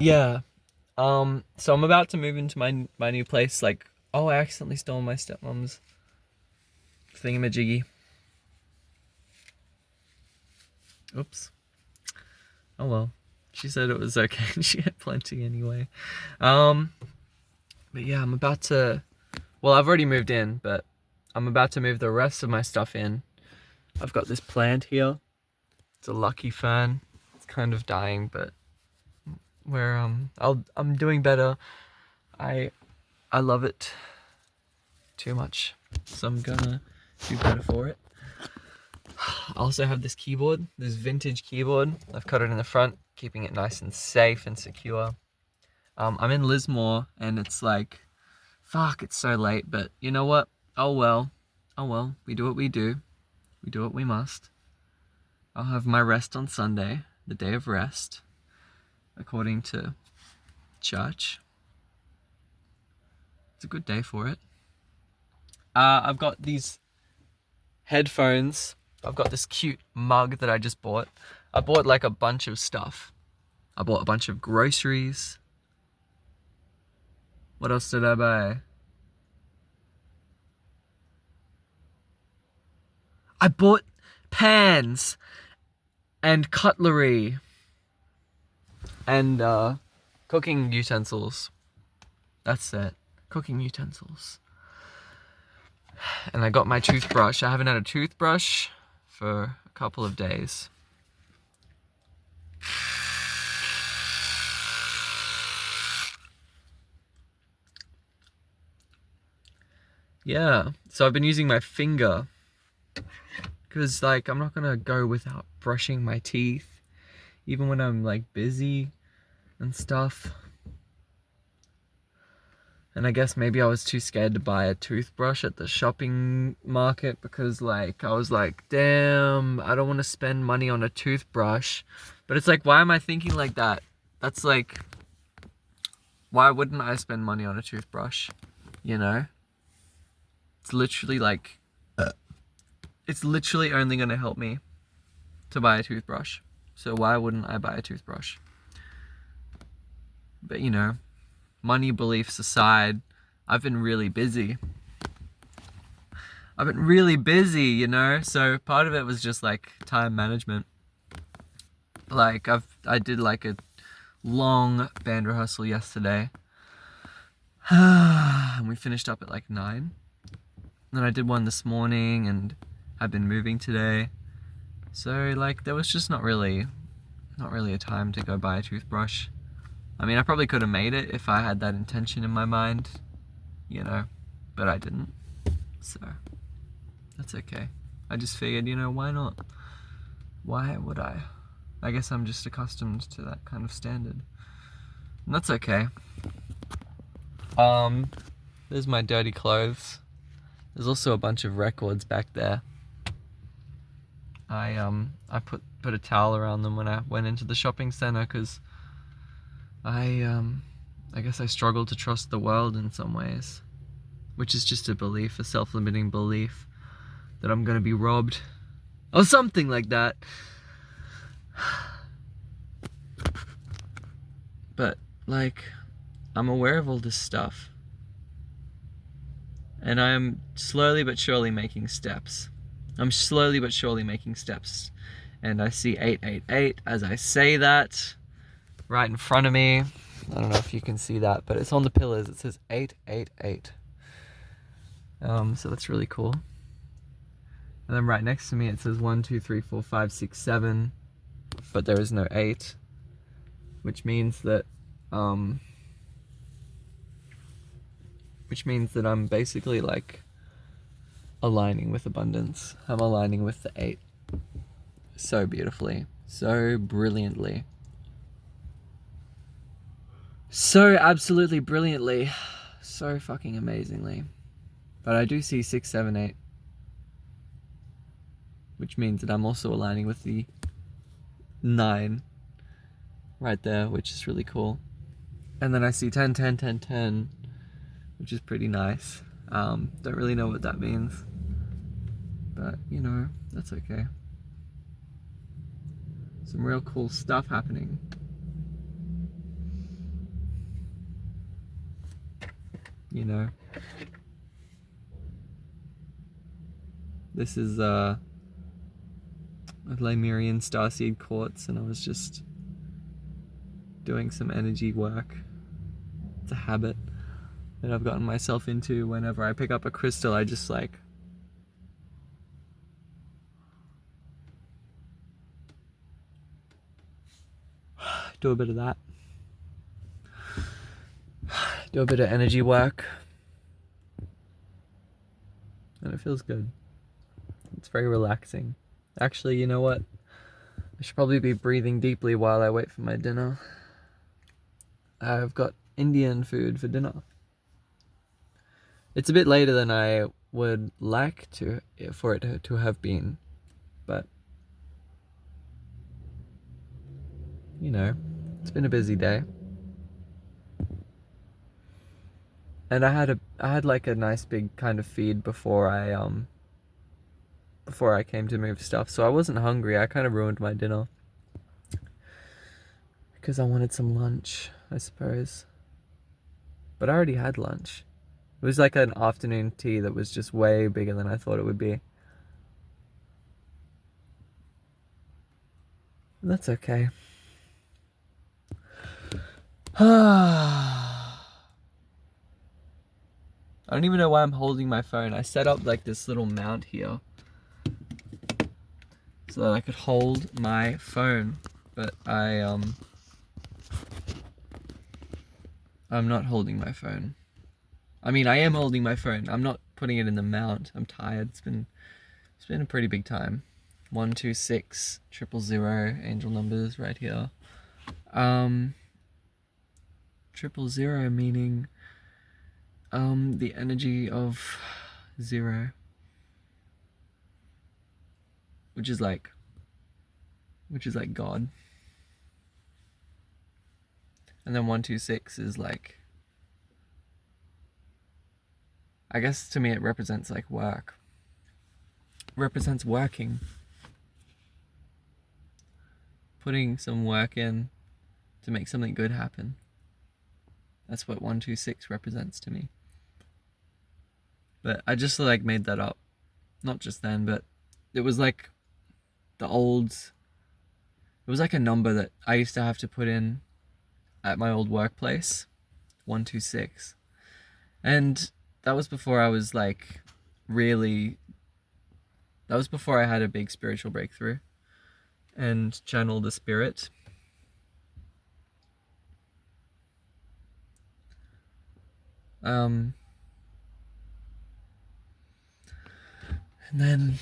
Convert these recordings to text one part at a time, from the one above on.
Yeah. So I'm about to move into my new place. Like, oh, I accidentally stole my stepmom's thingamajiggy. Oops. Oh well. She said it was okay. She had plenty anyway. Um, but yeah, I'm about to. Well, I've already moved in, but I'm about to move the rest of my stuff in. I've got this plant here. It's a lucky fern. It's kind of dying, but I'm doing better. I I love it too much, so I'm gonna do better for it. I also have this keyboard, this vintage keyboard. I've cut it in the front, keeping it nice and safe and secure. I'm in Lismore, and it's like, fuck, it's so late, but you know what? Oh well, oh well. We do what we do. We do what we must. I'll have my rest on Sunday, the day of rest, according to church. It's a good day for it. I've got these headphones. I've got this cute mug that I just bought. I bought like a bunch of stuff. I bought a bunch of groceries. What else did I buy? I bought pans and cutlery and cooking utensils. That's it. Cooking utensils. And I got my toothbrush. I haven't had a toothbrush for a couple of days. Yeah, so I've been using my finger because like I'm not gonna go without brushing my teeth even when I'm like busy and stuff. And I guess maybe I was too scared to buy a toothbrush at the shopping market because like I was like, damn, I don't want to spend money on a toothbrush. But it's like, why am I thinking like that? That's like, why wouldn't I spend money on a toothbrush? You know? It's literally like, it's literally only going to help me to buy a toothbrush. So why wouldn't I buy a toothbrush? But you know, money beliefs aside, I've been really busy. You know? So part of it was just like time management. Like I did like a long band rehearsal yesterday. And we finished up at like 9. Then I did one this morning and I've been moving today. So like there was just not really a time to go buy a toothbrush. I mean, I probably could have made it if I had that intention in my mind, you know, but I didn't. So that's okay. I just figured, you know, why not? Why would I? I guess I'm just accustomed to that kind of standard. And that's okay. There's my dirty clothes. There's also a bunch of records back there. I put a towel around them when I went into the shopping center because I guess I struggle to trust the world in some ways, which is just a belief, a self-limiting belief that I'm gonna be robbed or something like that. But like, I'm aware of all this stuff, and I am slowly but surely making steps. I'm slowly but surely making steps, and I see 888 as I say that right in front of me. I don't know if you can see that, but it's on the pillars. It says 888. So that's really cool. And then right next to me it says 1, 2, 3, 4, 5, 6, 7, but there is no 8, which means that I'm basically like aligning with abundance. I'm aligning with the 8 so beautifully, so brilliantly, so absolutely brilliantly, so fucking amazingly. But I do see 6, 7, 8, which means that I'm also aligning with the 9 right there, which is really cool. And then I see 10, 10, 10, 10, which is pretty nice. Don't really know what that means, but you know, that's okay. Some real cool stuff happening. you know. This is Lemurian starseed quartz, and I was just doing some energy work. It's a habit that I've gotten myself into. Whenever I pick up a crystal, I just like do a bit of that. Do a bit of energy work. And it feels good. It's very relaxing. Actually, you know what? I should probably be breathing deeply while I wait for my dinner. I've got Indian food for dinner. It's a bit later than I would like for it to have been, but you know, it's been a busy day. And I had like a nice big kind of feed before I came to move stuff, so I wasn't hungry. I kind of ruined my dinner because I wanted some lunch, I suppose. But I already had lunch. It was like an afternoon tea that was just way bigger than I thought it would be. That's okay. I don't even know why I'm holding my phone. I set up like this little mount here so that I could hold my phone, but I'm not holding my phone. I mean, I am holding my phone. I'm not putting it in the mount. I'm tired. It's been a pretty big time. 126 000 angel numbers right here. 000 meaning the energy of 0, which is like God. And then 126 is like, I guess to me it represents like work. It represents working. Putting some work in to make something good happen. That's what 126 represents to me. But I just like made that up. Not just then, but it was like it was like a number that I used to have to put in at my old workplace. 126. And that was before I was like that was before I had a big spiritual breakthrough and channeled the spirit. And then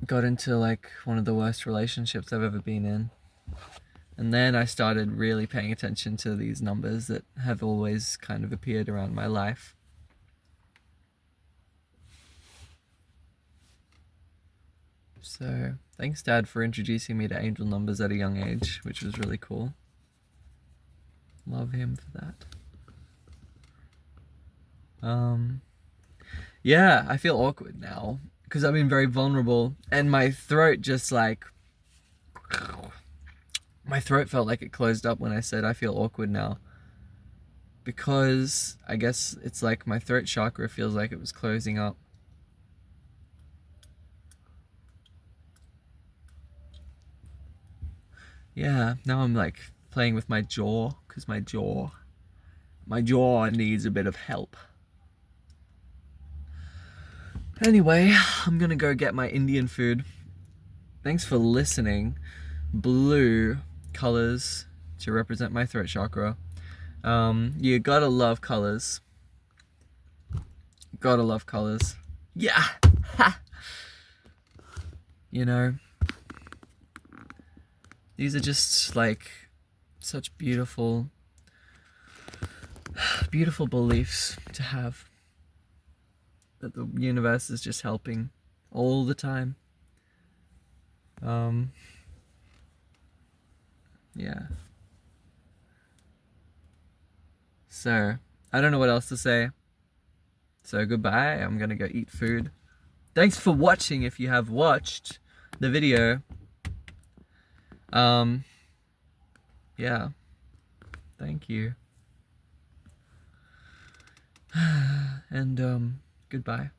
got into like one of the worst relationships I've ever been in. And then I started really paying attention to these numbers that have always kind of appeared around my life. So thanks, Dad, for introducing me to angel numbers at a young age, which was really cool. Love him for that. Yeah, I feel awkward now because I've been very vulnerable, and my throat just like my throat felt like it closed up when I said I feel awkward now, because I guess it's like my throat chakra feels like it was closing up. Yeah, now I'm like playing with my jaw because my jaw needs a bit of help. Anyway, I'm gonna go get my Indian food. Thanks for listening. Blue colors to represent my throat chakra. You gotta love colors. Gotta love colors. Yeah! Ha! You know, these are just like such beautiful beliefs to have, that the universe is just helping all the time. Yeah. So, I don't know what else to say. So goodbye, I'm gonna go eat food. Thanks for watching if you have watched the video. Yeah. Thank you. and goodbye.